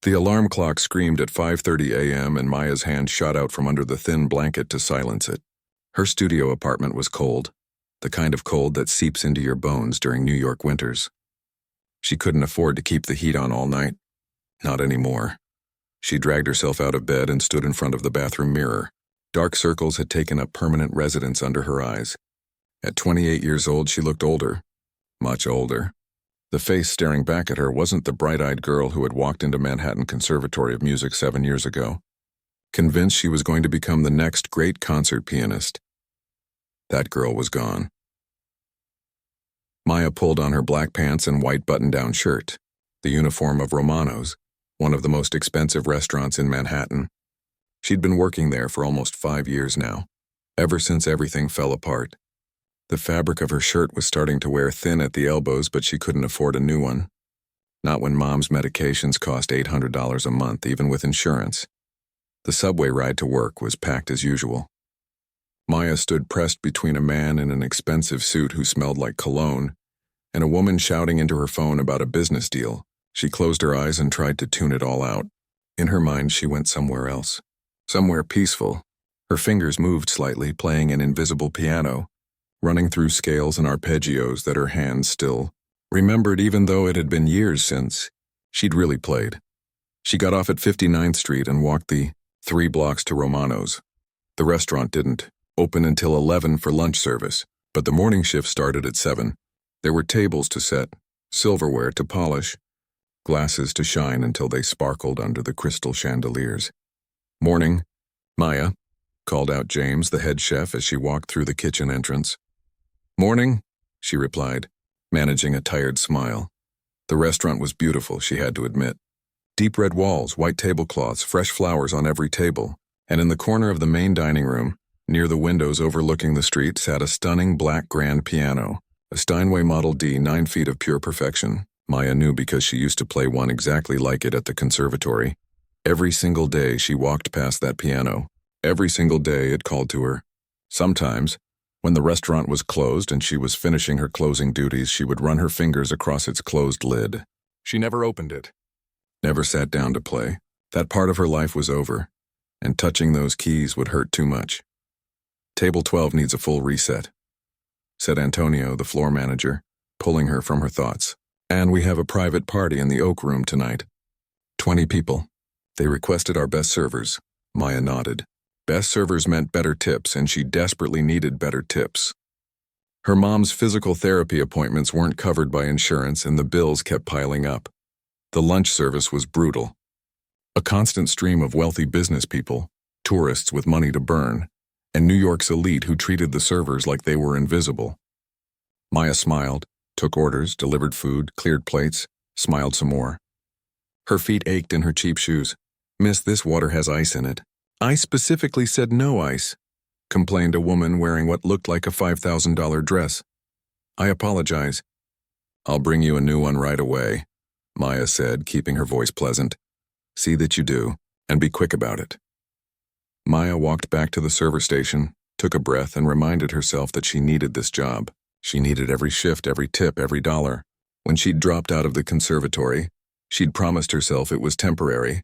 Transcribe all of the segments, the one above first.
The alarm clock screamed at 5:30 a.m. and Maya's hand shot out from under the thin blanket to silence it. Her studio apartment was cold, the kind of cold that seeps into your bones during New York winters. She couldn't afford to keep the heat on all night. Not anymore. She dragged herself out of bed and stood in front of the bathroom mirror. Dark circles had taken up permanent residence under her eyes. At 28 years old, she looked older. Much older. The face staring back at her wasn't the bright-eyed girl who had walked into Manhattan Conservatory of Music 7 years ago, convinced she was going to become the next great concert pianist. That girl was gone. Maya pulled on her black pants and white button-down shirt, the uniform of Romano's, one of the most expensive restaurants in Manhattan. She'd been working there for almost 5 years now, ever since everything fell apart. The fabric of her shirt was starting to wear thin at the elbows, but she couldn't afford a new one. Not when Mom's medications cost $800 a month, even with insurance. The subway ride to work was packed as usual. Maya stood pressed between a man in an expensive suit who smelled like cologne and a woman shouting into her phone about a business deal. She closed her eyes and tried to tune it all out. In her mind, she went somewhere else. Somewhere peaceful. Her fingers moved slightly, playing an invisible piano, running through scales and arpeggios that her hands still remembered even though it had been years since she'd really played. She got off at 59th Street and walked the 3 blocks to Romano's. The restaurant didn't open until 11 for lunch service, but the morning shift started at 7. There were tables to set, silverware to polish, glasses to shine until they sparkled under the crystal chandeliers. "Morning, Maya," called out James, the head chef, as she walked through the kitchen entrance. "Morning," she replied, managing a tired smile. The restaurant was beautiful, she had to admit. Deep red walls, white tablecloths, fresh flowers on every table, and in the corner of the main dining room, near the windows overlooking the street, sat a stunning black grand piano, a Steinway Model D, 9 feet of pure perfection. Maya knew because she used to play one exactly like it at the conservatory. Every single day she walked past that piano. Every single day it called to her. Sometimes, when the restaurant was closed and she was finishing her closing duties, she would run her fingers across its closed lid. She never opened it. Never sat down to play. That part of her life was over, and touching those keys would hurt too much. "Table 12 needs a full reset," said Antonio, the floor manager, pulling her from her thoughts. "And we have a private party in the Oak Room tonight. 20 people. They requested our best servers." Maya nodded. Best servers meant better tips, and she desperately needed better tips. Her mom's physical therapy appointments weren't covered by insurance, and the bills kept piling up. The lunch service was brutal. A constant stream of wealthy business people, tourists with money to burn, and New York's elite who treated the servers like they were invisible. Maya smiled, took orders, delivered food, cleared plates, smiled some more. Her feet ached in her cheap shoes. "Miss, this water has ice in it." "I specifically said no ice," complained a woman wearing what looked like a $5,000 dress. "I apologize." "I'll bring you a new one right away," Maya said, keeping her voice pleasant. "See that you do, and be quick about it." Maya walked back to the server station, took a breath, and reminded herself that she needed this job. She needed every shift, every tip, every dollar. When she'd dropped out of the conservatory, she'd promised herself it was temporary,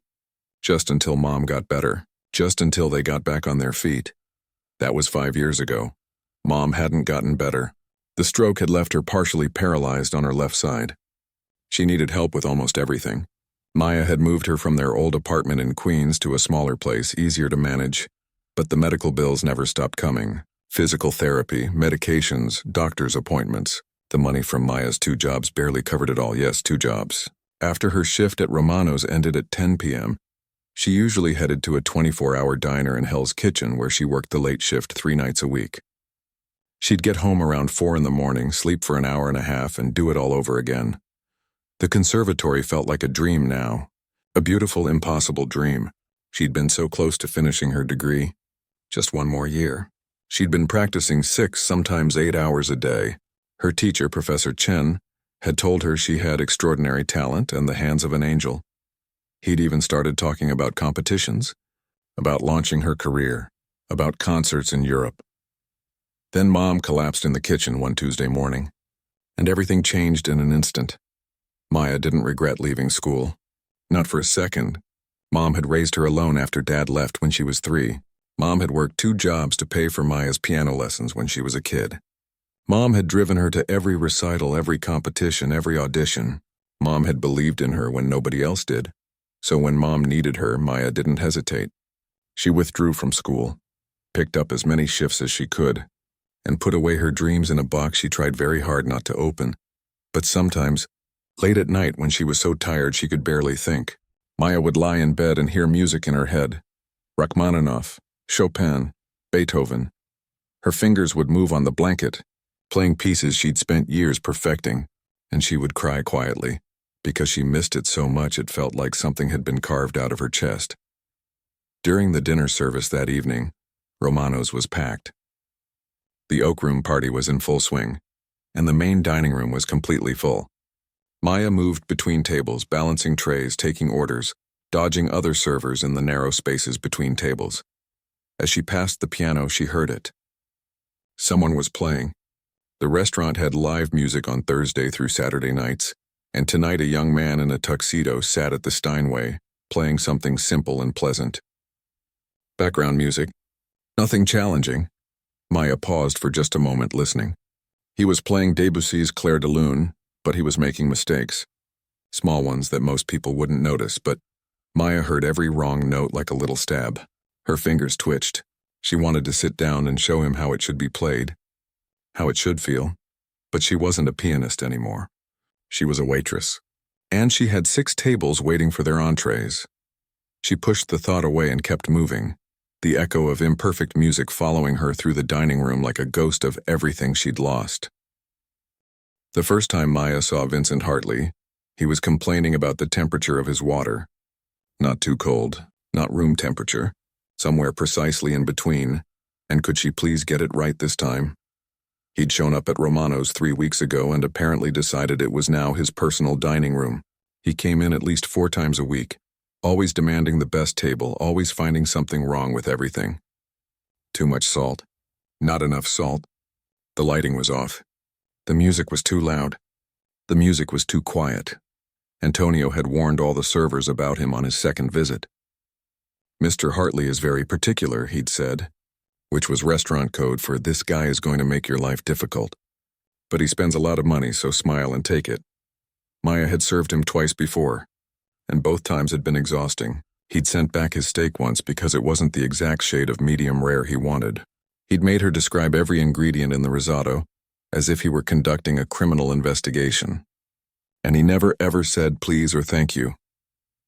just until Mom got better. Just until they got back on their feet. That was 5 years ago. Mom hadn't gotten better. The stroke had left her partially paralyzed on her left side. She needed help with almost everything. Maya had moved her from their old apartment in Queens to a smaller place, easier to manage, but the medical bills never stopped coming. Physical therapy, medications, doctor's appointments. The money from Maya's 2 jobs barely covered it all. Yes, 2 jobs. After her shift at Romano's ended at 10 p.m., she usually headed to a 24-hour diner in Hell's Kitchen where she worked the late shift 3 nights a week. She'd get home around 4 in the morning, sleep for an hour and a half, and do it all over again. The conservatory felt like a dream now. A beautiful, impossible dream. She'd been so close to finishing her degree. Just 1 more year. She'd been practicing 6, sometimes 8 hours a day. Her teacher, Professor Chen, had told her she had extraordinary talent and the hands of an angel. He'd even started talking about competitions, about launching her career, about concerts in Europe. Then Mom collapsed in the kitchen one Tuesday morning, and everything changed in an instant. Maya didn't regret leaving school. Not for a second. Mom had raised her alone after Dad left when she was 3. Mom had worked 2 jobs to pay for Maya's piano lessons when she was a kid. Mom had driven her to every recital, every competition, every audition. Mom had believed in her when nobody else did. So when Mom needed her, Maya didn't hesitate. She withdrew from school, picked up as many shifts as she could, and put away her dreams in a box she tried very hard not to open. But sometimes, late at night when she was so tired she could barely think, Maya would lie in bed and hear music in her head. Rachmaninoff, Chopin, Beethoven. Her fingers would move on the blanket, playing pieces she'd spent years perfecting, and she would cry quietly, because she missed it so much it felt like something had been carved out of her chest. During the dinner service that evening, Romano's was packed. The Oak Room party was in full swing, and the main dining room was completely full. Maya moved between tables, balancing trays, taking orders, dodging other servers in the narrow spaces between tables. As she passed the piano, she heard it. Someone was playing. The restaurant had live music on Thursday through Saturday nights, and tonight a young man in a tuxedo sat at the Steinway, playing something simple and pleasant. Background music. Nothing challenging. Maya paused for just a moment, listening. He was playing Debussy's Clair de Lune, but he was making mistakes. Small ones that most people wouldn't notice, but Maya heard every wrong note like a little stab. Her fingers twitched. She wanted to sit down and show him how it should be played, how it should feel, but she wasn't a pianist anymore. She was a waitress, and she had 6 tables waiting for their entrees. She pushed the thought away and kept moving, the echo of imperfect music following her through the dining room like a ghost of everything she'd lost. The first time Maya saw Vincent Hartley, he was complaining about the temperature of his water. Not too cold, not room temperature, somewhere precisely in between, and could she please get it right this time? He'd shown up at Romano's 3 weeks ago and apparently decided it was now his personal dining room. He came in at least 4 times a week, always demanding the best table, always finding something wrong with everything. Too much salt. Not enough salt. The lighting was off. The music was too loud. The music was too quiet. Antonio had warned all the servers about him on his second visit. Mr. Hartley is very particular, he'd said, which was restaurant code for this guy is going to make your life difficult. But he spends a lot of money, so smile and take it. Maya had served him twice before, and both times had been exhausting. He'd sent back his steak once because it wasn't the exact shade of medium rare he wanted. He'd made her describe every ingredient in the risotto, as if he were conducting a criminal investigation. And he never ever said please or thank you.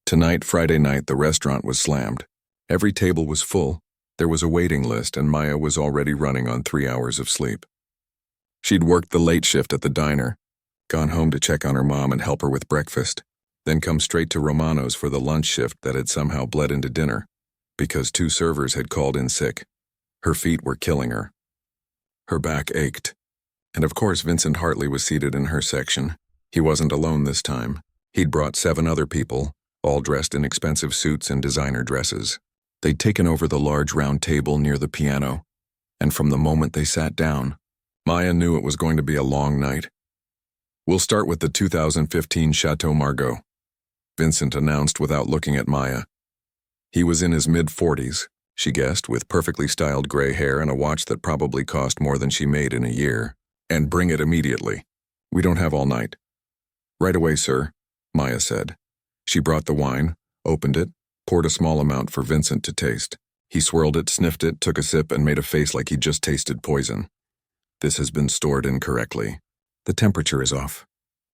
Tonight, Friday night, the restaurant was slammed. Every table was full. There was a waiting list, and Maya was already running on 3 hours of sleep. She'd worked the late shift at the diner, gone home to check on her mom and help her with breakfast, then come straight to Romano's for the lunch shift that had somehow bled into dinner, because 2 servers had called in sick. Her feet were killing her. Her back ached. And of course Vincent Hartley was seated in her section. He wasn't alone this time. He'd brought 7 other people, all dressed in expensive suits and designer dresses. They'd taken over the large round table near the piano, and from the moment they sat down, Maya knew it was going to be a long night. "We'll start with the 2015 Chateau Margaux," Vincent announced without looking at Maya. He was in his mid-40s, she guessed, with perfectly styled gray hair and a watch that probably cost more than she made in a year. "And bring it immediately. We don't have all night." "Right away, sir," Maya said. She brought the wine, opened it, poured a small amount for Vincent to taste. He swirled it, sniffed it, took a sip, and made a face like he'd just tasted poison. "This has been stored incorrectly. The temperature is off.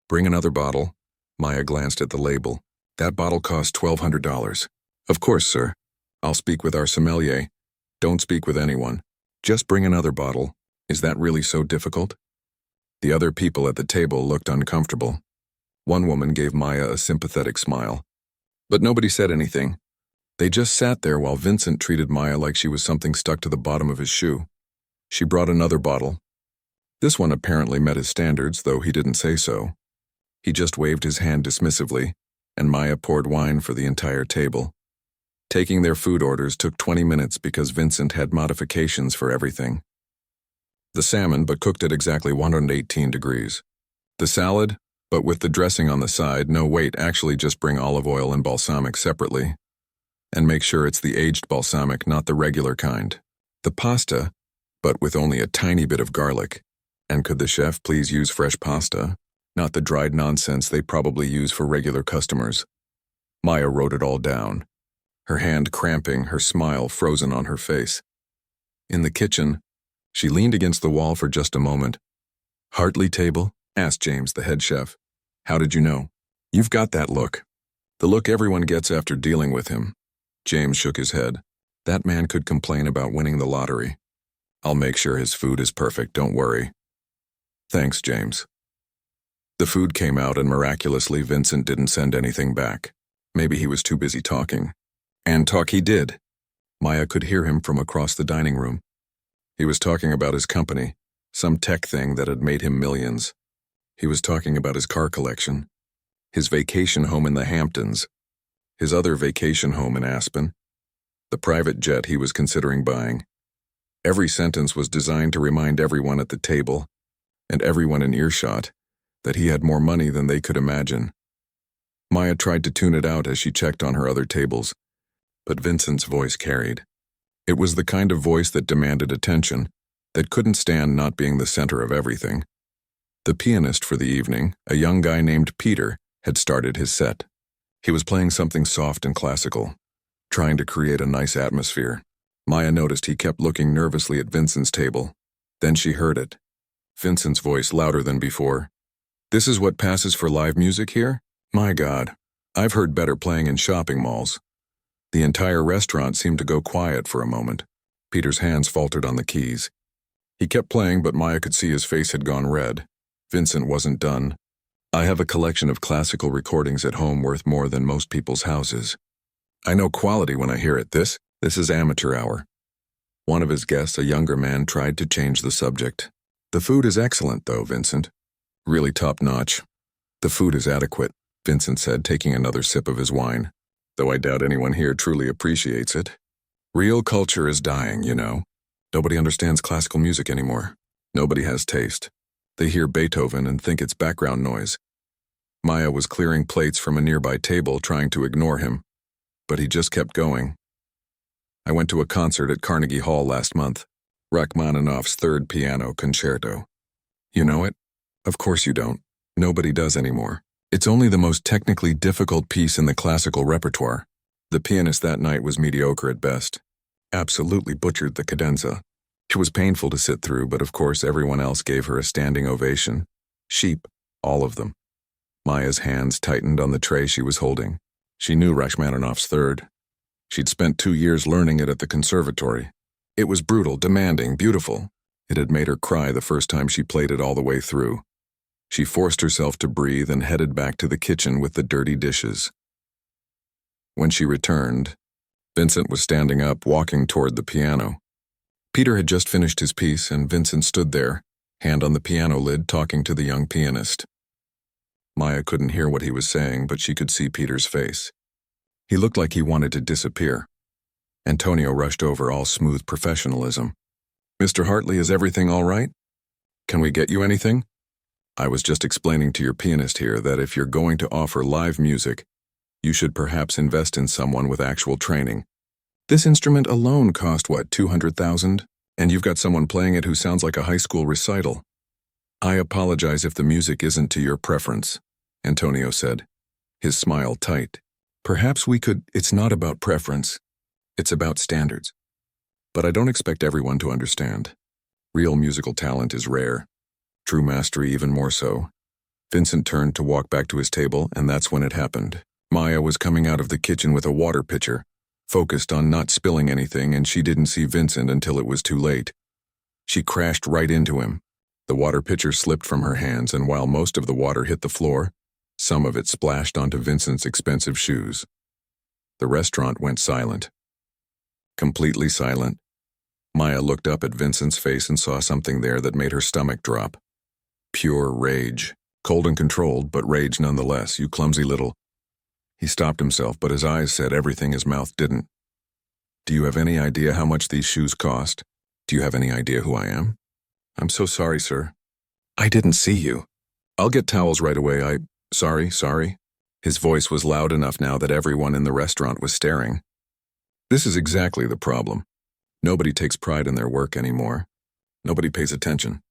Bring another bottle." Maya glanced at the label. "That bottle cost $1,200. "Of course, sir. I'll speak with our sommelier." "Don't speak with anyone. Just bring another bottle. Is that really so difficult?" The other people at the table looked uncomfortable. One woman gave Maya a sympathetic smile. But nobody said anything. They just sat there while Vincent treated Maya like she was something stuck to the bottom of his shoe. She brought another bottle. This one apparently met his standards, though he didn't say so. He just waved his hand dismissively, and Maya poured wine for the entire table. Taking their food orders took 20 minutes because Vincent had modifications for everything. The salmon, but cooked at exactly 118 degrees. The salad, But with the dressing on the side, no wait, actually just bring olive oil and balsamic separately. And make sure it's the aged balsamic, not the regular kind. The pasta, but with only a tiny bit of garlic. And could the chef please use fresh pasta, not the dried nonsense they probably use for regular customers? Maya wrote it all down, her hand cramping, her smile frozen on her face. In the kitchen, she leaned against the wall for just a moment. "Hartley table?" asked James, the head chef. "How did you know?" "You've got that look. The look everyone gets after dealing with him." James shook his head. "That man could complain about winning the lottery. I'll make sure his food is perfect, don't worry." "Thanks, James." The food came out and miraculously Vincent didn't send anything back. Maybe he was too busy talking. And talk he did. Maya could hear him from across the dining room. He was talking about his company, some tech thing that had made him millions. He was talking about his car collection, his vacation home in the Hamptons, his other vacation home in Aspen, the private jet he was considering buying. Every sentence was designed to remind everyone at the table, and everyone in earshot, that he had more money than they could imagine. Maya tried to tune it out as she checked on her other tables, but Vincent's voice carried. It was the kind of voice that demanded attention, that couldn't stand not being the center of everything. The pianist for the evening, a young guy named Peter, had started his set. He was playing something soft and classical, trying to create a nice atmosphere. Maya noticed he kept looking nervously at Vincent's table. Then she heard it. Vincent's voice louder than before. "This is what passes for live music here? My God, I've heard better playing in shopping malls." The entire restaurant seemed to go quiet for a moment. Peter's hands faltered on the keys. He kept playing, but Maya could see his face had gone red. Vincent wasn't done. "I have a collection of classical recordings at home worth more than most people's houses. I know quality when I hear it. This is amateur hour." One of his guests, a younger man, tried to change the subject. "The food is excellent, though, Vincent. Really top-notch." "The food is adequate," Vincent said, taking another sip of his wine, "though I doubt anyone here truly appreciates it. Real culture is dying, you know. Nobody understands classical music anymore. Nobody has taste. They hear Beethoven and think it's background noise." Maya was clearing plates from a nearby table, trying to ignore him, but he just kept going. "I went to a concert at Carnegie Hall last month, Rachmaninoff's Third Piano Concerto. You know it? Of course you don't. Nobody does anymore. It's only the most technically difficult piece in the classical repertoire. The pianist that night was mediocre at best. Absolutely butchered the cadenza. It was painful to sit through, but of course everyone else gave her a standing ovation. Sheep, all of them." Maya's hands tightened on the tray she was holding. She knew Rachmaninoff's Third. She'd spent 2 years learning it at the conservatory. It was brutal, demanding, beautiful. It had made her cry the first time she played it all the way through. She forced herself to breathe and headed back to the kitchen with the dirty dishes. When she returned, Vincent was standing up, walking toward the piano. Peter had just finished his piece, and Vincent stood there, hand on the piano lid, talking to the young pianist. Maya couldn't hear what he was saying, but she could see Peter's face. He looked like he wanted to disappear. Antonio rushed over, all smooth professionalism. "Mr. Hartley, is everything all right? Can we get you anything? I was just explaining to your pianist here that if you're going to offer live music, you should perhaps invest in someone with actual training. This instrument alone cost, what, $200,000? And you've got someone playing it who sounds like a high school recital." "I apologize if the music isn't to your preference," Antonio said, his smile tight. "Perhaps we could—" "It's not about preference. It's about standards. But I don't expect everyone to understand. Real musical talent is rare. True mastery even more so." Vincent turned to walk back to his table, and that's when it happened. Maya was coming out of the kitchen with a water pitcher, focused on not spilling anything, and she didn't see Vincent until it was too late. She crashed right into him. The water pitcher slipped from her hands, and while most of the water hit the floor, some of it splashed onto Vincent's expensive shoes. The restaurant went silent. Completely silent. Maya looked up at Vincent's face and saw something there that made her stomach drop. Pure rage. Cold and controlled, but rage nonetheless. "You clumsy little—" He stopped himself, but his eyes said everything his mouth didn't. "Do you have any idea how much these shoes cost? Do you have any idea who I am?" "I'm so sorry, sir." "I didn't see you." I'll get towels right away. Sorry. His voice was loud enough now that everyone in the restaurant was staring. This is exactly the problem. Nobody takes pride in their work anymore. Nobody pays attention.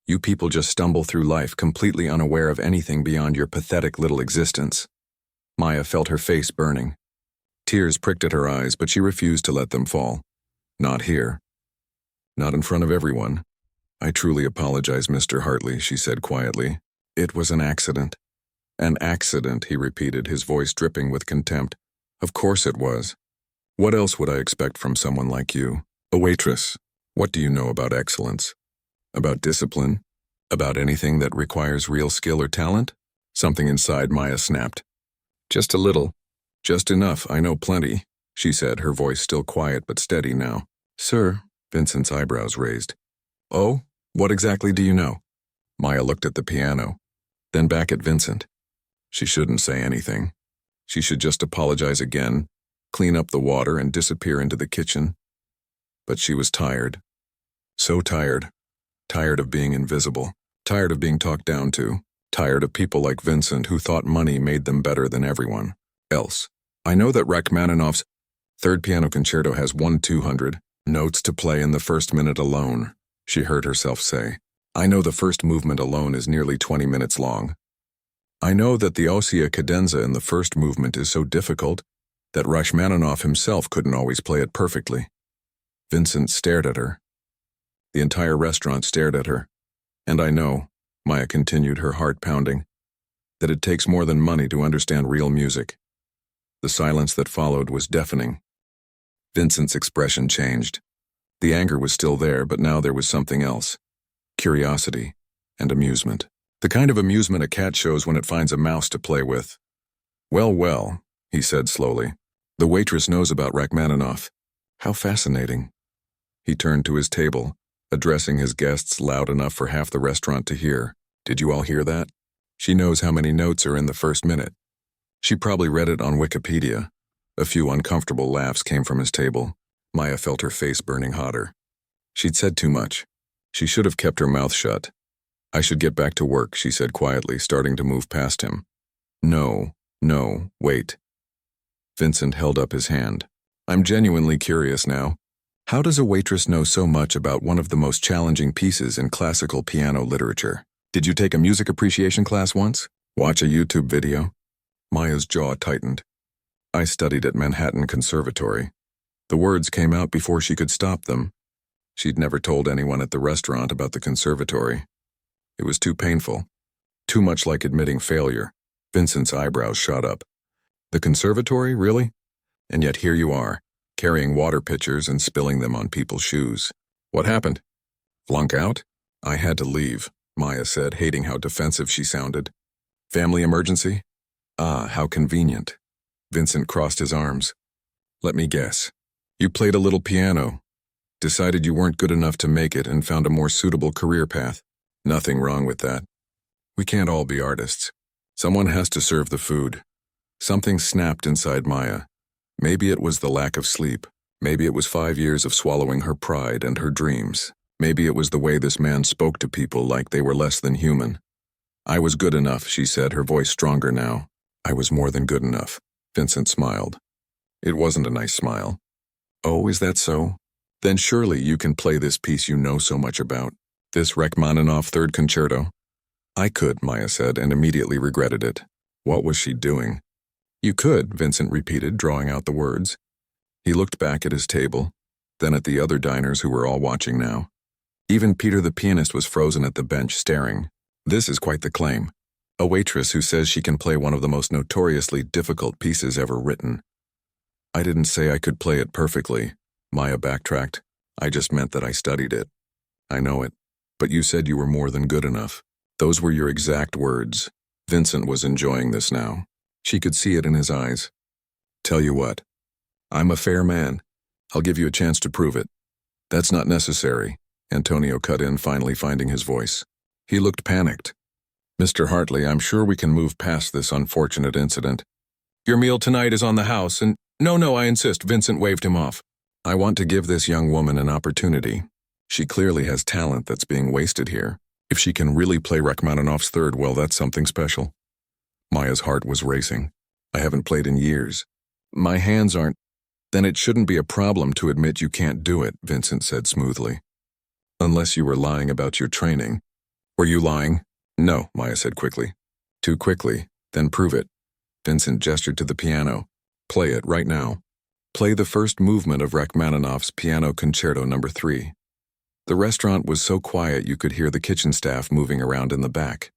You people just stumble through life completely unaware of anything beyond your pathetic little existence. Maya felt her face burning. Tears pricked at her eyes, but she refused to let them fall. Not here. Not in front of everyone. I truly apologize, Mr. Hartley, she said quietly. It was an accident. An accident, he repeated, his voice dripping with contempt. Of course it was. What else would I expect from someone like you? A waitress. What do you know about excellence? About discipline? About anything that requires real skill or talent? Something inside Maya snapped. Just a little. Just enough, I know plenty, she said, her voice still quiet but steady now. Sir, Vincent's eyebrows raised. Oh, what exactly do you know? Maya looked at the piano, then back at Vincent. She shouldn't say anything. She should just apologize again, clean up the water and disappear into the kitchen. But she was tired. So tired. Tired of being invisible. Tired of being talked down to. Tired of people like Vincent who thought money made them better than everyone else. I know that Rachmaninoff's third piano concerto has 1/200 notes to play in the first minute alone, she heard herself say. I know the first movement alone is nearly 20 minutes long. I know that the ossia cadenza in the first movement is so difficult that Rachmaninoff himself couldn't always play it perfectly. Vincent stared at her. The entire restaurant stared at her. And I know, Maya continued, her heart pounding, that it takes more than money to understand real music. The silence that followed was deafening. Vincent's expression changed. The anger was still there, but now there was something else. Curiosity and amusement. The kind of amusement a cat shows when it finds a mouse to play with. Well, he said slowly. The waitress knows about Rachmaninoff. How fascinating. He turned to his table, addressing his guests loud enough for half the restaurant to hear. Did you all hear that? She knows how many notes are in the first minute. She probably read it on Wikipedia. A few uncomfortable laughs came from his table. Maya felt her face burning hotter. She'd said too much. She should have kept her mouth shut. I should get back to work, she said quietly, starting to move past him. No, wait. Vincent held up his hand. I'm genuinely curious now. How does a waitress know so much about one of the most challenging pieces in classical piano literature? Did you take a music appreciation class once? Watch a YouTube video? Maya's jaw tightened. I studied at Manhattan Conservatory. The words came out before she could stop them. She'd never told anyone at the restaurant about the conservatory. It was too painful. Too much like admitting failure. Vincent's eyebrows shot up. The conservatory, really? And yet here you are, carrying water pitchers and spilling them on people's shoes. What happened? Flunk out? I had to leave, Maya said, hating how defensive she sounded. Family emergency? Ah, how convenient. Vincent crossed his arms. Let me guess. You played a little piano, decided you weren't good enough to make it, and found a more suitable career path. Nothing wrong with that. We can't all be artists. Someone has to serve the food. Something snapped inside Maya. Maybe it was the lack of sleep. Maybe it was 5 years of swallowing her pride and her dreams. Maybe it was the way this man spoke to people like they were less than human. I was good enough, she said, her voice stronger now. I was more than good enough. Vincent smiled. It wasn't a nice smile. Oh, is that so? Then surely you can play this piece you know so much about. This Rachmaninoff third concerto. I could, Maya said, and immediately regretted it. What was she doing? You could, Vincent repeated, drawing out the words. He looked back at his table, then at the other diners who were all watching now. Even Peter the pianist was frozen at the bench, staring. This is quite the claim. A waitress who says she can play one of the most notoriously difficult pieces ever written. I didn't say I could play it perfectly, Maya backtracked. I just meant that I studied it. I know it. But you said you were more than good enough. Those were your exact words. Vincent was enjoying this now. She could see it in his eyes. Tell you what. I'm a fair man. I'll give you a chance to prove it. That's not necessary, Antonio cut in, finally finding his voice. He looked panicked. Mr. Hartley, I'm sure we can move past this unfortunate incident. Your meal tonight is on the house, and— No, I insist, Vincent waved him off. I want to give this young woman an opportunity. She clearly has talent that's being wasted here. If she can really play Rachmaninoff's Third, well, that's something special. Maya's heart was racing. I haven't played in years. My hands aren't. Then it shouldn't be a problem to admit you can't do it, Vincent said smoothly. Unless you were lying about your training. Were you lying? No, Maya said quickly. Too quickly. Then prove it. Vincent gestured to the piano. Play it right now. Play the first movement of Rachmaninoff's Piano Concerto No. 3. The restaurant was so quiet you could hear the kitchen staff moving around in the back.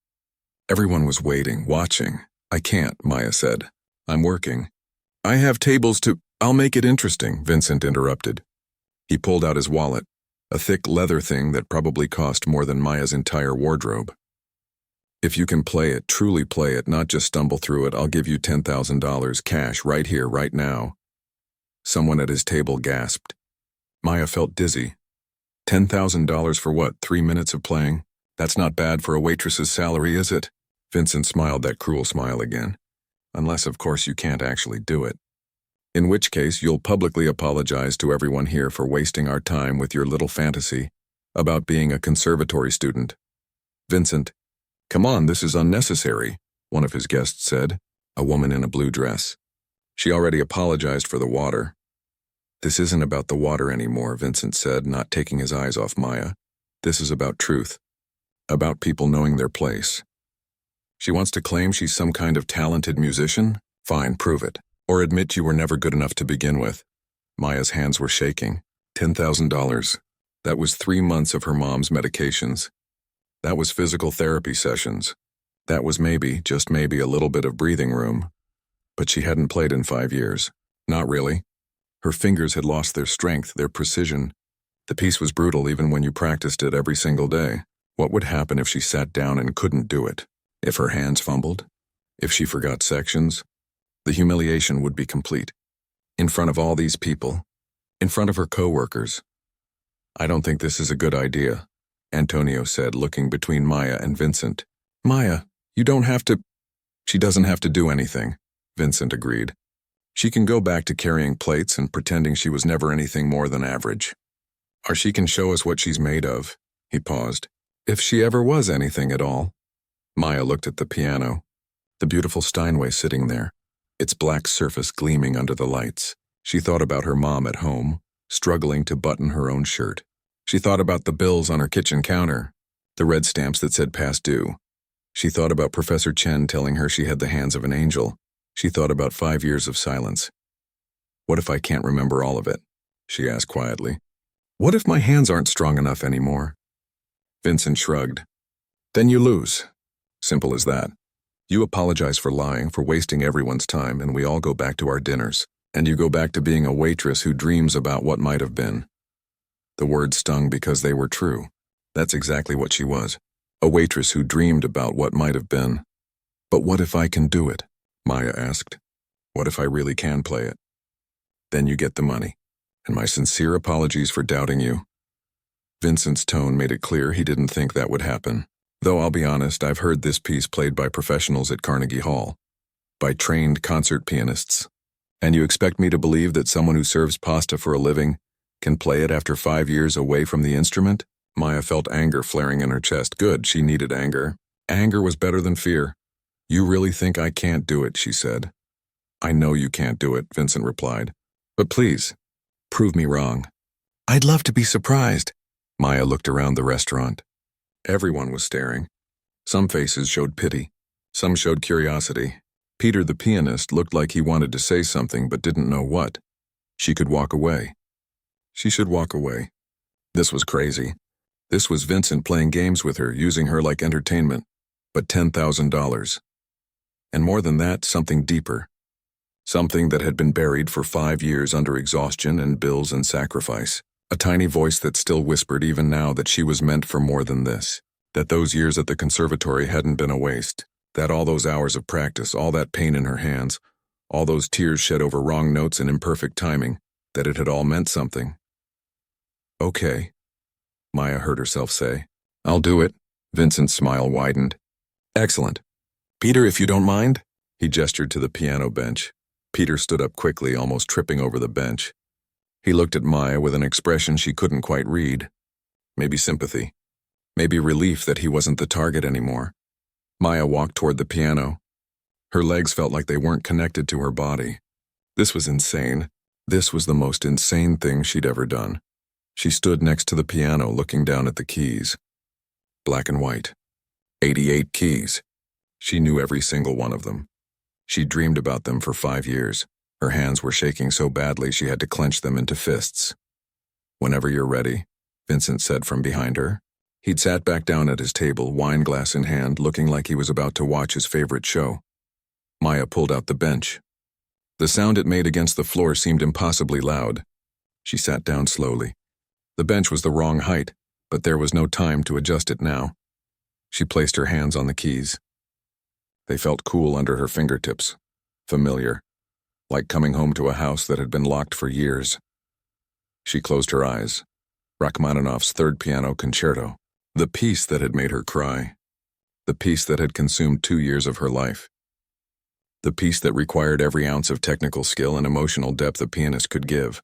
Everyone was waiting, watching. I can't, Maya said. I'm working. I have tables to— I'll make it interesting, Vincent interrupted. He pulled out his wallet, a thick leather thing that probably cost more than Maya's entire wardrobe. If you can play it, truly play it, not just stumble through it, I'll give you $10,000 cash right here, right now. Someone at his table gasped. Maya felt dizzy. $10,000 for what, 3 minutes of playing? That's not bad for a waitress's salary, is it? Vincent smiled that cruel smile again. Unless, of course, you can't actually do it. In which case, you'll publicly apologize to everyone here for wasting our time with your little fantasy about being a conservatory student. Vincent, come on, this is unnecessary, one of his guests said, a woman in a blue dress. She already apologized for the water. This isn't about the water anymore, Vincent said, not taking his eyes off Maya. This is about truth. About people knowing their place. She wants to claim she's some kind of talented musician? Fine, prove it. Or admit you were never good enough to begin with. Maya's hands were shaking. $10,000. That was 3 months of her mom's medications. That was physical therapy sessions. That was maybe, just maybe, a little bit of breathing room. But she hadn't played in 5 years. Not really. Her fingers had lost their strength, their precision. The piece was brutal even when you practiced it every single day. What would happen if she sat down and couldn't do it? If her hands fumbled? If she forgot sections? The humiliation would be complete. In front of all these people. In front of her co-workers. I don't think this is a good idea, Antonio said, looking between Maya and Vincent. Maya, you don't have to— She doesn't have to do anything, Vincent agreed. She can go back to carrying plates and pretending she was never anything more than average. Or she can show us what she's made of. He paused. If she ever was anything at all. Maya looked at the piano. The beautiful Steinway sitting there. Its black surface gleaming under the lights. She thought about her mom at home, struggling to button her own shirt. She thought about the bills on her kitchen counter, the red stamps that said past due. She thought about Professor Chen telling her she had the hands of an angel. She thought about 5 years of silence. What if I can't remember all of it? She asked quietly. What if my hands aren't strong enough anymore? Vincent shrugged. Then you lose. Simple as that. You apologize for lying, for wasting everyone's time, and we all go back to our dinners. And you go back to being a waitress who dreams about what might have been. The words stung because they were true. That's exactly what she was. A waitress who dreamed about what might have been. But what if I can do it? Maya asked. What if I really can play it? Then you get the money. And my sincere apologies for doubting you. Vincent's tone made it clear he didn't think that would happen. Though I'll be honest, I've heard this piece played by professionals at Carnegie Hall. By trained concert pianists. And you expect me to believe that someone who serves pasta for a living can play it after 5 years away from the instrument? Maya felt anger flaring in her chest. Good, she needed anger. Anger was better than fear. You really think I can't do it, she said. I know you can't do it, Vincent replied. But please, prove me wrong. I'd love to be surprised. Maya looked around the restaurant. Everyone was staring. Some faces showed pity. Some showed curiosity. Peter, the pianist, looked like he wanted to say something but didn't know what. She could walk away. She should walk away. This was crazy. This was Vincent playing games with her, using her like entertainment. But $10,000. And more than that, something deeper. Something that had been buried for 5 years under exhaustion and bills and sacrifice. A tiny voice that still whispered even now that she was meant for more than this. That those years at the conservatory hadn't been a waste. That all those hours of practice, all that pain in her hands, all those tears shed over wrong notes and imperfect timing, that it had all meant something. Okay, Maya heard herself say. I'll do it. Vincent's smile widened. Excellent. Peter, if you don't mind? He gestured to the piano bench. Peter stood up quickly, almost tripping over the bench. He looked at Maya with an expression she couldn't quite read. Maybe sympathy. Maybe relief that he wasn't the target anymore. Maya walked toward the piano. Her legs felt like they weren't connected to her body. This was insane. This was the most insane thing she'd ever done. She stood next to the piano looking down at the keys. Black and white. 88 keys. She knew every single one of them. She'd dreamed about them for 5 years. Her hands were shaking so badly she had to clench them into fists. "Whenever you're ready," Vincent said from behind her. He'd sat back down at his table, wine glass in hand, looking like he was about to watch his favorite show. Maya pulled out the bench. The sound it made against the floor seemed impossibly loud. She sat down slowly. The bench was the wrong height, but there was no time to adjust it now. She placed her hands on the keys. They felt cool under her fingertips, familiar, like coming home to a house that had been locked for years. She closed her eyes. Rachmaninoff's Third Piano Concerto, the piece that had made her cry, the piece that had consumed 2 years of her life, the piece that required every ounce of technical skill and emotional depth a pianist could give.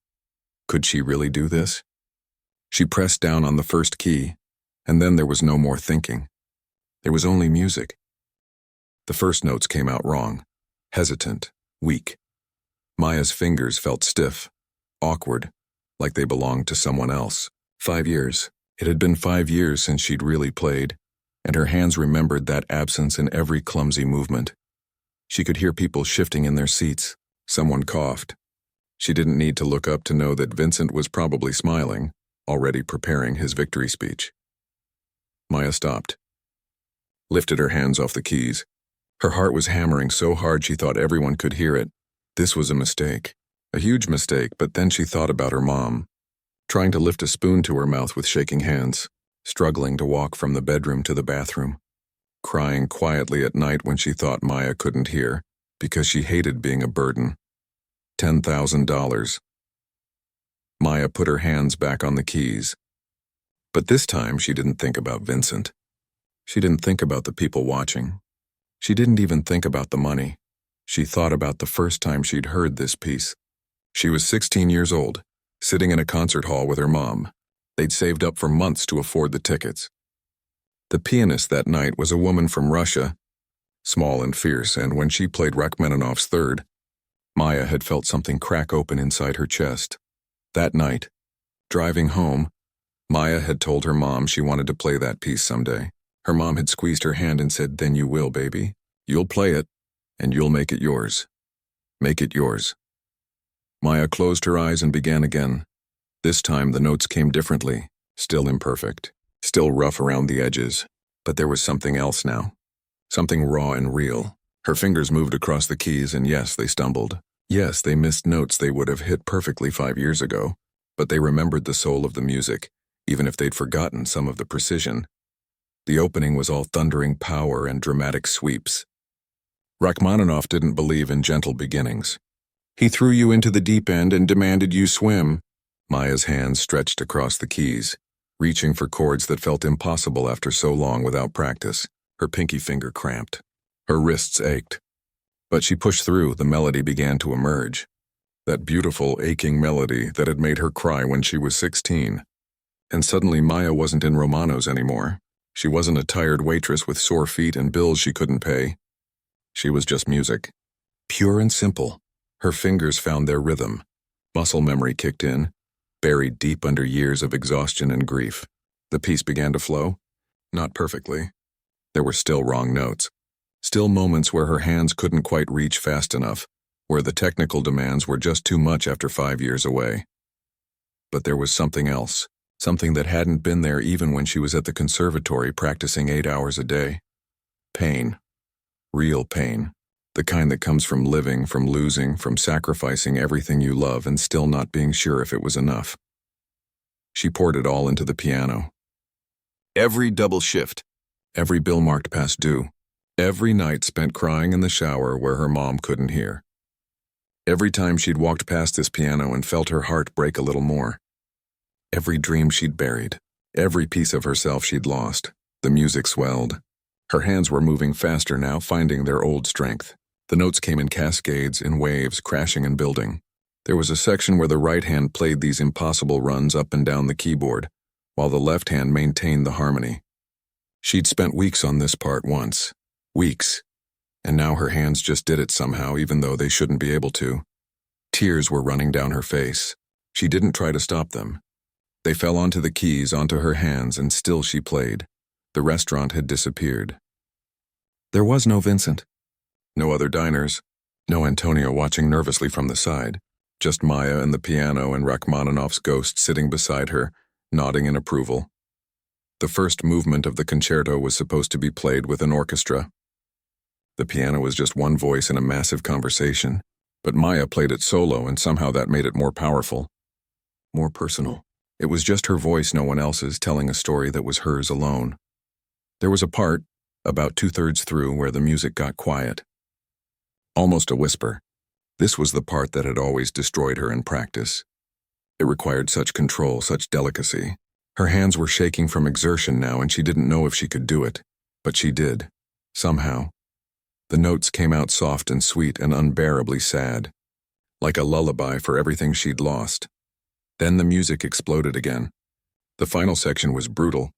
Could she really do this? She pressed down on the first key, and then there was no more thinking. There was only music. The first notes came out wrong, hesitant, weak. Maya's fingers felt stiff, awkward, like they belonged to someone else. 5 years. It had been 5 years since she'd really played, and her hands remembered that absence in every clumsy movement. She could hear people shifting in their seats. Someone coughed. She didn't need to look up to know that Vincent was probably smiling, already preparing his victory speech. Maya stopped, lifted her hands off the keys. Her heart was hammering so hard she thought everyone could hear it. This was a mistake, a huge mistake, but then she thought about her mom, trying to lift a spoon to her mouth with shaking hands, struggling to walk from the bedroom to the bathroom, crying quietly at night when she thought Maya couldn't hear, because she hated being a burden. $10,000. Maya put her hands back on the keys. But this time she didn't think about Vincent. She didn't think about the people watching. She didn't even think about the money. She thought about the first time she'd heard this piece. She was 16 years old, sitting in a concert hall with her mom. They'd saved up for months to afford the tickets. The pianist that night was a woman from Russia, small and fierce, and when she played Rachmaninoff's Third, Maya had felt something crack open inside her chest. That night, driving home, Maya had told her mom she wanted to play that piece someday. Her mom had squeezed her hand and said, "Then you will, baby. You'll play it, and you'll make it yours. Make it yours." Maya closed her eyes and began again. This time the notes came differently, still imperfect, still rough around the edges. But there was something else now, something raw and real. Her fingers moved across the keys, and yes, they stumbled. Yes, they missed notes they would have hit perfectly 5 years ago, but they remembered the soul of the music, even if they'd forgotten some of the precision. The opening was all thundering power and dramatic sweeps. Rachmaninoff didn't believe in gentle beginnings. He threw you into the deep end and demanded you swim. Maya's hands stretched across the keys, reaching for chords that felt impossible after so long without practice. Her pinky finger cramped. Her wrists ached. But she pushed through. The melody began to emerge. That beautiful, aching melody that had made her cry when she was 16. And suddenly Maya wasn't in Romano's anymore. She wasn't a tired waitress with sore feet and bills she couldn't pay. She was just music. Pure and simple. Her fingers found their rhythm. Muscle memory kicked in, buried deep under years of exhaustion and grief. The piece began to flow. Not perfectly. There were still wrong notes. Still moments where her hands couldn't quite reach fast enough, where the technical demands were just too much after 5 years away. But there was something else. Something that hadn't been there even when she was at the conservatory practicing 8 hours a day. Pain. Real pain. The kind that comes from living, from losing, from sacrificing everything you love and still not being sure if it was enough. She poured it all into the piano. Every double shift. Every bill marked past due. Every night spent crying in the shower where her mom couldn't hear. Every time she'd walked past this piano and felt her heart break a little more. Every dream she'd buried, every piece of herself she'd lost, the music swelled. Her hands were moving faster now, finding their old strength. The notes came in cascades, in waves, crashing and building. There was a section where the right hand played these impossible runs up and down the keyboard, while the left hand maintained the harmony. She'd spent weeks on this part once. Weeks. And now her hands just did it somehow, even though they shouldn't be able to. Tears were running down her face. She didn't try to stop them. They fell onto the keys, onto her hands, and still she played. The restaurant had disappeared. There was no Vincent. No other diners. No Antonio watching nervously from the side. Just Maya and the piano and Rachmaninoff's ghost sitting beside her, nodding in approval. The first movement of the concerto was supposed to be played with an orchestra. The piano was just one voice in a massive conversation, but Maya played it solo, and somehow that made it more powerful, more personal. It was just her voice, no one else's, telling a story that was hers alone. There was a part, about 2/3 through, where the music got quiet. Almost a whisper. This was the part that had always destroyed her in practice. It required such control, such delicacy. Her hands were shaking from exertion now, and she didn't know if she could do it. But she did. Somehow. The notes came out soft and sweet and unbearably sad. Like a lullaby for everything she'd lost. Then the music exploded again. The final section was brutal.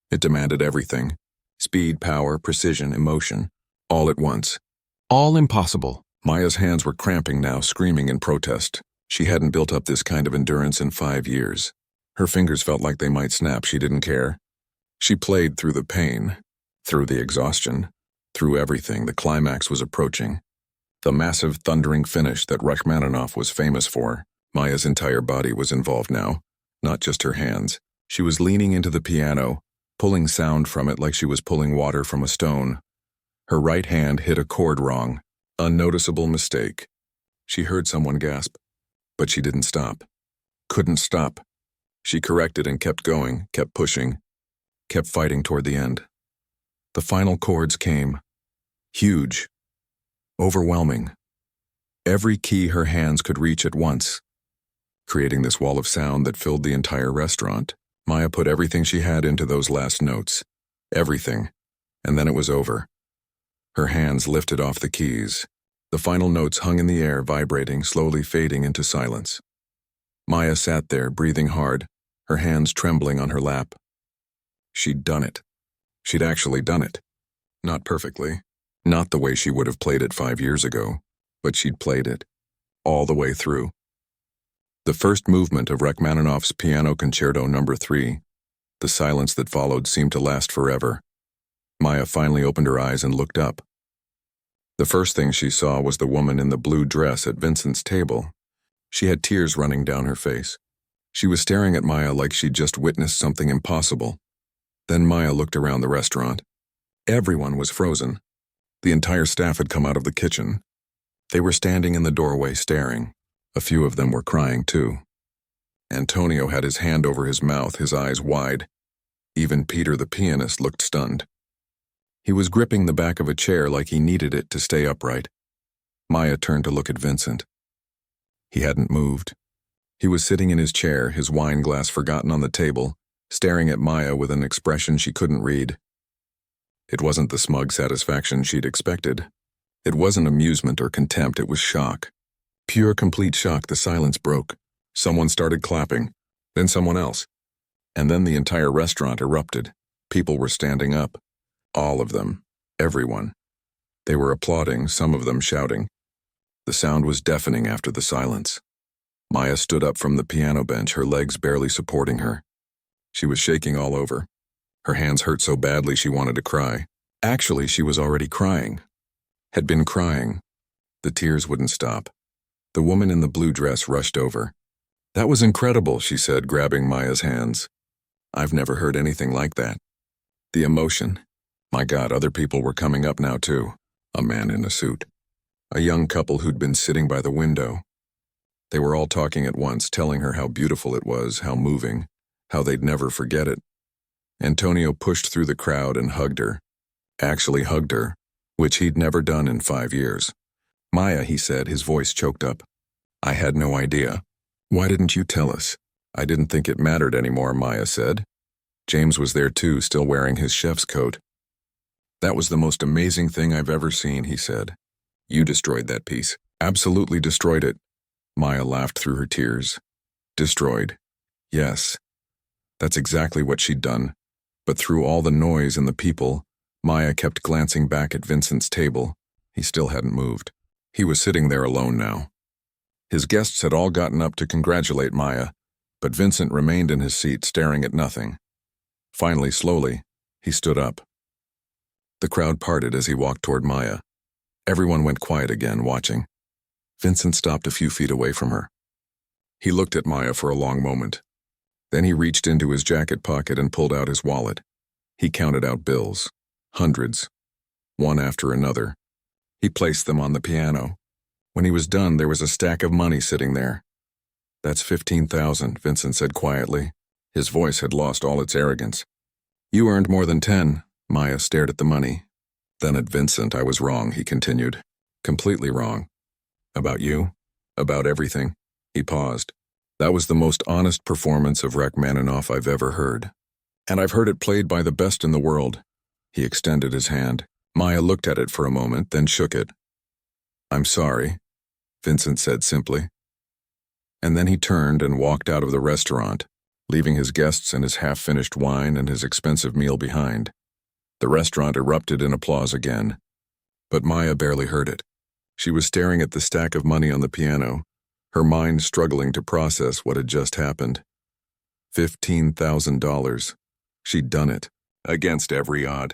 It demanded everything. Speed, power, precision, emotion. All at once. All impossible. Maya's hands were cramping now, screaming in protest. She hadn't built up this kind of endurance in 5 years. Her fingers felt like they might snap. She didn't care. She played through the pain, through the exhaustion, through everything. The climax was approaching. The massive, thundering finish that Rachmaninoff was famous for. Maya's entire body was involved now, not just her hands. She was leaning into the piano, pulling sound from it like she was pulling water from a stone. Her right hand hit a chord wrong. Unnoticeable mistake. She heard someone gasp, but she didn't stop. Couldn't stop. She corrected and kept going, kept pushing, kept fighting toward the end. The final chords came. Huge. Overwhelming. Every key her hands could reach at once. Creating this wall of sound that filled the entire restaurant, Maya put everything she had into those last notes. Everything. And then it was over. Her hands lifted off the keys. The final notes hung in the air, vibrating, slowly fading into silence. Maya sat there, breathing hard, her hands trembling on her lap. She'd done it. She'd actually done it. Not perfectly. Not the way she would have played it 5 years ago, but she'd played it. All the way through. The first movement of Rachmaninoff's Piano Concerto No. 3, the silence that followed seemed to last forever. Maya finally opened her eyes and looked up. The first thing she saw was the woman in the blue dress at Vincent's table. She had tears running down her face. She was staring at Maya like she'd just witnessed something impossible. Then Maya looked around the restaurant. Everyone was frozen. The entire staff had come out of the kitchen. They were standing in the doorway staring. A few of them were crying too. Antonio had his hand over his mouth, his eyes wide. Even Peter the pianist looked stunned. He was gripping the back of a chair like he needed it to stay upright. Maya turned to look at Vincent. He hadn't moved. He was sitting in his chair, his wine glass forgotten on the table, staring at Maya with an expression she couldn't read. It wasn't the smug satisfaction she'd expected. It wasn't amusement or contempt, it was shock. Pure, complete shock. The silence broke. Someone started clapping, then someone else. And then the entire restaurant erupted. People were standing up. All of them. Everyone. They were applauding, some of them shouting. The sound was deafening after the silence. Maya stood up from the piano bench, her legs barely supporting her. She was shaking all over. Her hands hurt so badly she wanted to cry. Actually, she was already crying. Had been crying. The tears wouldn't stop. The woman in the blue dress rushed over. "That was incredible," she said, grabbing Maya's hands. "I've never heard anything like that." The emotion. My God, other people were coming up now too. A man in a suit. A young couple who'd been sitting by the window. They were all talking at once, telling her how beautiful it was, how moving, how they'd never forget it. Antonio pushed through the crowd and hugged her. Actually hugged her, which he'd never done in 5 years. "Maya," he said, his voice choked up. "I had no idea. Why didn't you tell us?" "I didn't think it mattered anymore," Maya said. James was there too, still wearing his chef's coat. "That was the most amazing thing I've ever seen," he said. "You destroyed that piece. Absolutely destroyed it." Maya laughed through her tears. Destroyed. Yes. That's exactly what she'd done. But through all the noise and the people, Maya kept glancing back at Vincent's table. He still hadn't moved. He was sitting there alone now. His guests had all gotten up to congratulate Maya, but Vincent remained in his seat staring at nothing. Finally, slowly, he stood up. The crowd parted as he walked toward Maya. Everyone went quiet again, watching. Vincent stopped a few feet away from her. He looked at Maya for a long moment. Then he reached into his jacket pocket and pulled out his wallet. He counted out bills, hundreds, one after another. He placed them on the piano. When he was done, there was a stack of money sitting there. "That's 15,000, Vincent said quietly. His voice had lost all its arrogance. "You earned more than 10, Maya stared at the money. Then at Vincent, "I was wrong," he continued. "Completely wrong. About you? About everything." He paused. "That was the most honest performance of Rachmaninoff I've ever heard. And I've heard it played by the best in the world." He extended his hand. Maya looked at it for a moment, then shook it. "I'm sorry," Vincent said simply. And then he turned and walked out of the restaurant, leaving his guests and his half-finished wine and his expensive meal behind. The restaurant erupted in applause again, but Maya barely heard it. She was staring at the stack of money on the piano, her mind struggling to process what had just happened. $15,000. She'd done it, against every odd.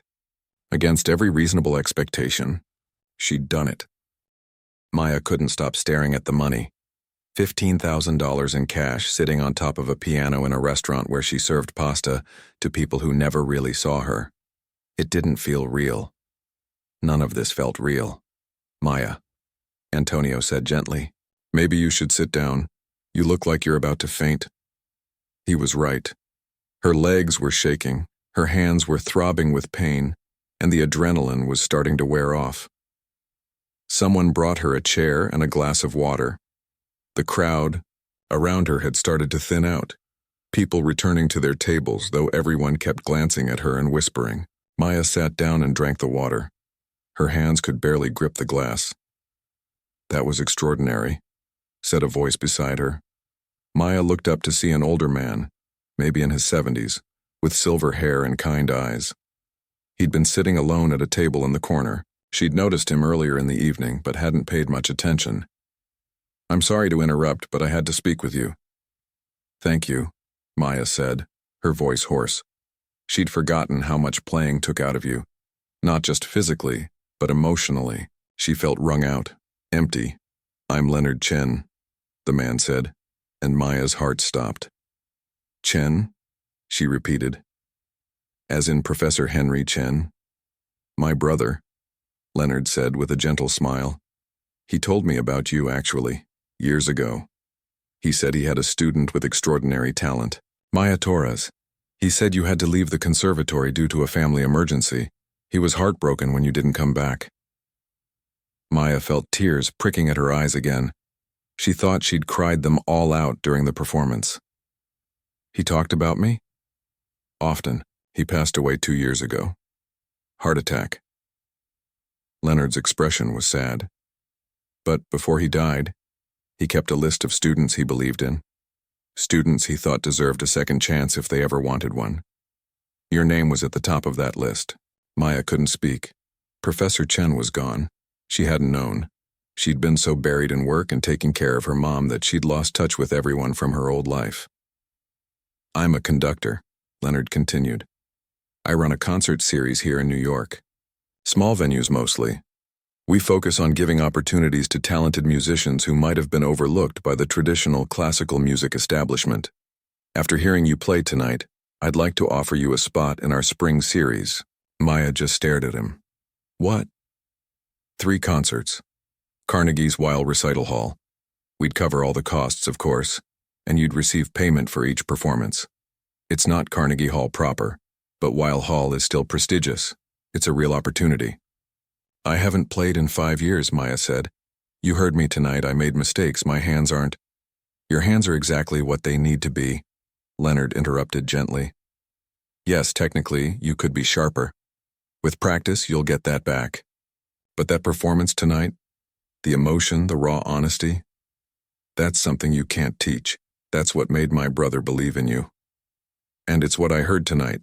Against every reasonable expectation. She'd done it. Maya couldn't stop staring at the money. $15,000 in cash sitting on top of a piano in a restaurant where she served pasta to people who never really saw her. It didn't feel real. None of this felt real. "Maya," Antonio said gently, "maybe you should sit down. You look like you're about to faint." He was right. Her legs were shaking, her hands were throbbing with pain, and the adrenaline was starting to wear off. Someone brought her a chair and a glass of water. The crowd around her had started to thin out, people returning to their tables, though everyone kept glancing at her and whispering. Maya sat down and drank the water. Her hands could barely grip the glass. "That was extraordinary," said a voice beside her. Maya looked up to see an older man, maybe in his 70s, with silver hair and kind eyes. He'd been sitting alone at a table in the corner. She'd noticed him earlier in the evening, but hadn't paid much attention. "I'm sorry to interrupt, but I had to speak with you." "Thank you," Maya said, her voice hoarse. She'd forgotten how much playing took out of you. Not just physically, but emotionally. She felt wrung out, empty. "I'm Leonard Chen," the man said, and Maya's heart stopped. "Chen?" she repeated. "As in Professor Henry Chen?" "My brother," Leonard said with a gentle smile. "He told me about you, actually, years ago. He said he had a student with extraordinary talent, Maya Torres. He said you had to leave the conservatory due to a family emergency. He was heartbroken when you didn't come back." Maya felt tears pricking at her eyes again. She thought she'd cried them all out during the performance. "He talked about me?" "Often. He passed away 2 years ago. Heart attack." Leonard's expression was sad. But before he died, he kept a list of students he believed in. Students he thought deserved a second chance if they ever wanted one. Your name was at the top of that list. Maya couldn't speak. Professor Chen was gone. She hadn't known. She'd been so buried in work and taking care of her mom that she'd lost touch with everyone from her old life. "I'm a conductor," Leonard continued. "I run a concert series here in New York. Small venues mostly. We focus on giving opportunities to talented musicians who might have been overlooked by the traditional classical music establishment. After hearing you play tonight, I'd like to offer you a spot in our spring series." Maya just stared at him. "What?" 3 concerts. Carnegie's Weill Recital Hall. We'd cover all the costs, of course, and you'd receive payment for each performance. It's not Carnegie Hall proper, but Weill Hall is still prestigious. It's a real opportunity. "I haven't played in 5 years, Maya said. "You heard me tonight. I made mistakes. My hands aren't—" "Your hands are exactly what they need to be," Leonard interrupted gently. "Yes, technically, you could be sharper. With practice, you'll get that back. But that performance tonight, the emotion, the raw honesty, that's something you can't teach. That's what made my brother believe in you. And it's what I heard tonight.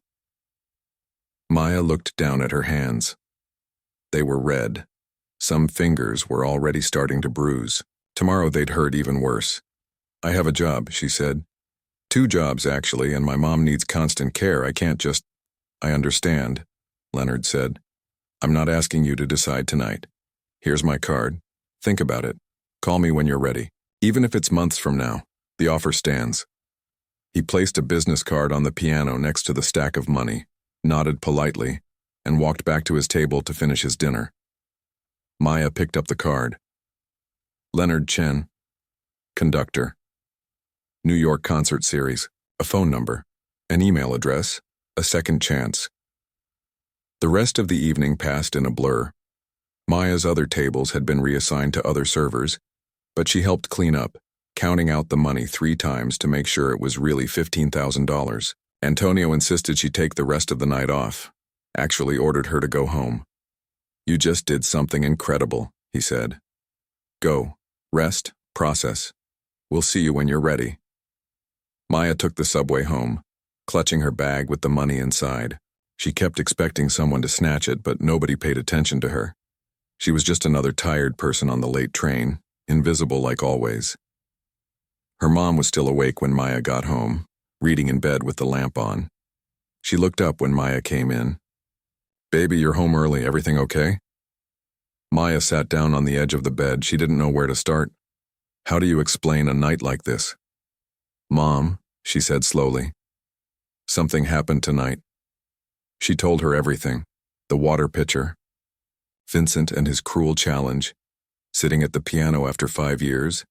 Maya looked down at her hands. They were red. Some fingers were already starting to bruise. Tomorrow they'd hurt even worse. I have a job, she said. 2 jobs, actually, and my mom needs constant care. I can't just... I understand, Leonard said. I'm not asking you to decide tonight. Here's my card. Think about it. Call me when you're ready. Even if it's months from now, the offer stands. He placed a business card on the piano next to the stack of money, nodded politely, and walked back to his table to finish his dinner. Maya picked up the card. Leonard Chen, conductor. New York concert series, a phone number, an email address, a second chance. The rest of the evening passed in a blur. Maya's other tables had been reassigned to other servers, but she helped clean up, counting out the money 3 times to make sure it was really $15,000. Antonio insisted she take the rest of the night off, actually ordered her to go home. You just did something incredible, he said. Go, rest, process. We'll see you when you're ready. Maya took the subway home, clutching her bag with the money inside. She kept expecting someone to snatch it, but nobody paid attention to her. She was just another tired person on the late train, invisible like always. Her mom was still awake when Maya got home, reading in bed with the lamp on. She looked up when Maya came in. Baby, you're home early. Everything okay? Maya sat down on the edge of the bed. She didn't know where to start. How do you explain a night like this? Mom, she said slowly. Something happened tonight. She told her everything. The water pitcher, Vincent and his cruel challenge, sitting at the piano after 5 years,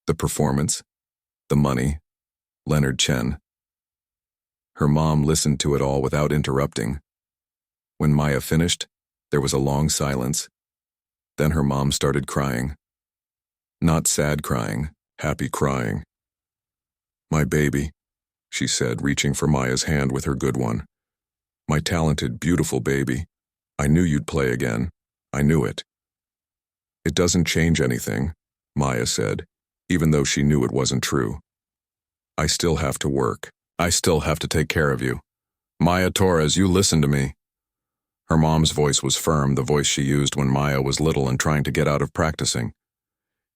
the performance, the money, Leonard Chen. Her mom listened to it all without interrupting. When Maya finished, there was a long silence. Then her mom started crying. Not sad crying, happy crying. My baby, she said, reaching for Maya's hand with her good one. My talented, beautiful baby. I knew you'd play again. I knew it. It doesn't change anything, Maya said, even though she knew it wasn't true. I still have to work. I still have to take care of you. Maya Torres, you listen to me. Her mom's voice was firm, the voice she used when Maya was little and trying to get out of practicing.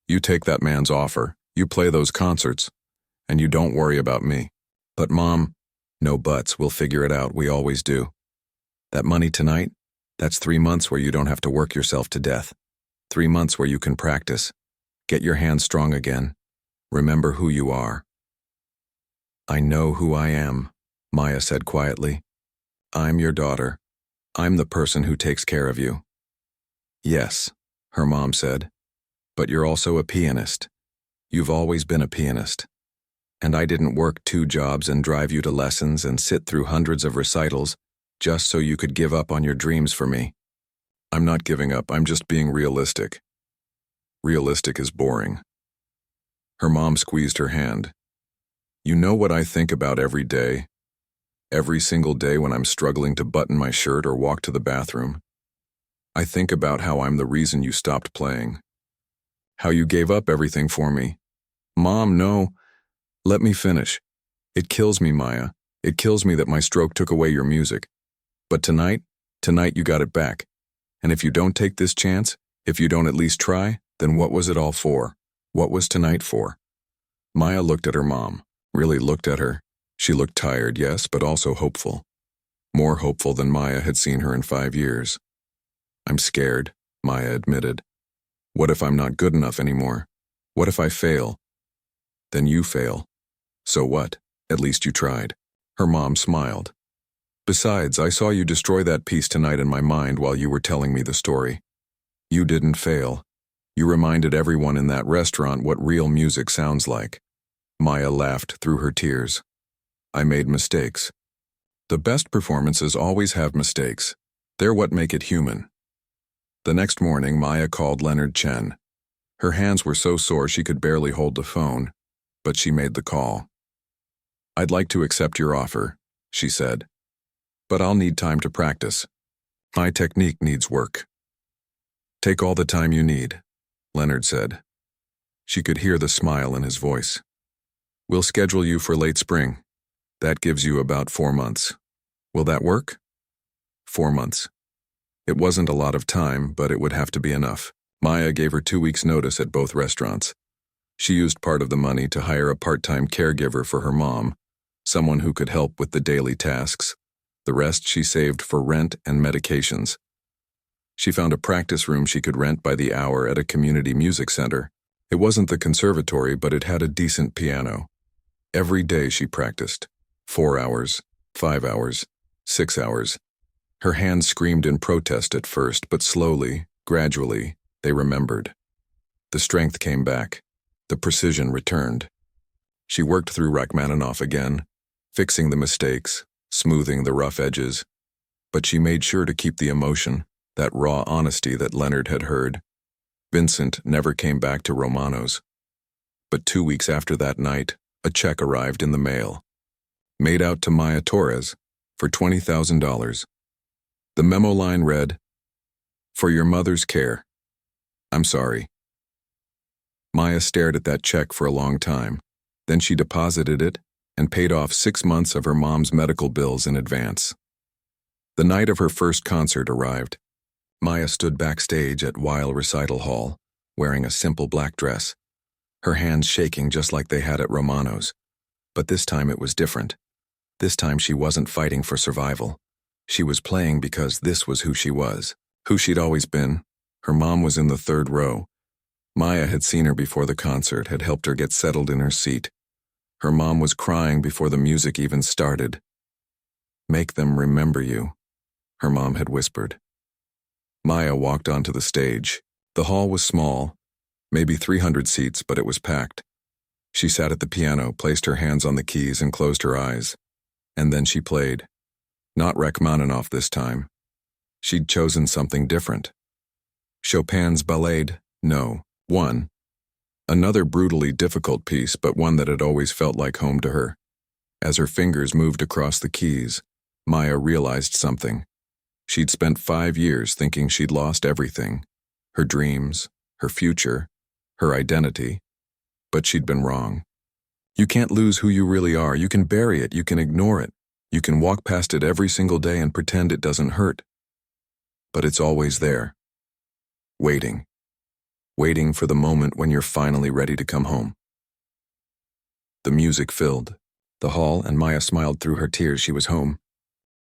You take that man's offer, you play those concerts, and you don't worry about me. But Mom, no buts, we'll figure it out, we always do. That money tonight, that's 3 months where you don't have to work yourself to death. 3 months where you can practice. Get your hands strong again. Remember who you are. I know who I am, Maya said quietly. I'm your daughter. I'm the person who takes care of you. Yes, her mom said. But you're also a pianist. You've always been a pianist. And I didn't work 2 jobs and drive you to lessons and sit through hundreds of recitals just so you could give up on your dreams for me. I'm not giving up, I'm just being realistic. Realistic is boring. Her mom squeezed her hand. You know what I think about every day? Every single day when I'm struggling to button my shirt or walk to the bathroom. I think about how I'm the reason you stopped playing. How you gave up everything for me. Mom, no. Let me finish. It kills me, Maya. It kills me that my stroke took away your music. But tonight you got it back. And if you don't take this chance, if you don't at least try, then what was it all for? What was tonight for? Maya looked at her mom, really looked at her. She looked tired, yes, but also hopeful. More hopeful than Maya had seen her in 5 years. I'm scared, Maya admitted. What if I'm not good enough anymore? What if I fail? Then you fail. So what? At least you tried. Her mom smiled. Besides, I saw you destroy that piece tonight in my mind while you were telling me the story. You didn't fail. You reminded everyone in that restaurant what real music sounds like. Maya laughed through her tears. I made mistakes. The best performances always have mistakes. They're what make it human. The next morning, Maya called Leonard Chen. Her hands were so sore she could barely hold the phone, but she made the call. I'd like to accept your offer, she said. But I'll need time to practice. My technique needs work. Take all the time you need, Leonard said. She could hear the smile in his voice. We'll schedule you for late spring. That gives you about 4 months. Will that work? 4 months. It wasn't a lot of time, but it would have to be enough. Maya gave her 2 weeks' notice at both restaurants. She used part of the money to hire a part-time caregiver for her mom, someone who could help with the daily tasks. The rest she saved for rent and medications. She found a practice room she could rent by the hour at a community music center. It wasn't the conservatory, but it had a decent piano. Every day she practiced. 4 hours, 5 hours, 6 hours. Her hands screamed in protest at first, but slowly, gradually, they remembered. The strength came back. The precision returned. She worked through Rachmaninoff again, fixing the mistakes, smoothing the rough edges. But she made sure to keep the emotion, that raw honesty that Leonard had heard. Vincent never came back to Romano's. But 2 weeks after that night, a check arrived in the mail. Made out to Maya Torres for $20,000. The memo line read, "For your mother's care. I'm sorry." Maya stared at that check for a long time. Then she deposited it and paid off 6 months of her mom's medical bills in advance. The night of her first concert arrived. Maya stood backstage at Weil Recital Hall, wearing a simple black dress, her hands shaking just like they had at Romano's. But this time it was different. This time she wasn't fighting for survival. She was playing because this was who she was, who she'd always been. Her mom was in the 3rd row. Maya had seen her before the concert, had helped her get settled in her seat. Her mom was crying before the music even started. "Make them remember you," her mom had whispered. Maya walked onto the stage. The hall was small, maybe 300 seats, but it was packed. She sat at the piano, placed her hands on the keys, and closed her eyes. And then she played. Not Rachmaninoff this time. She'd chosen something different. Chopin's Ballade, No. 1. Another brutally difficult piece, but one that had always felt like home to her. As her fingers moved across the keys, Maya realized something. She'd spent 5 years thinking she'd lost everything. Her dreams, her future, her identity. But she'd been wrong. You can't lose who you really are. You can bury it. You can ignore it. You can walk past it every single day and pretend it doesn't hurt. But it's always there. Waiting. Waiting for the moment when you're finally ready to come home. The music filled the hall, and Maya smiled through her tears. She was home.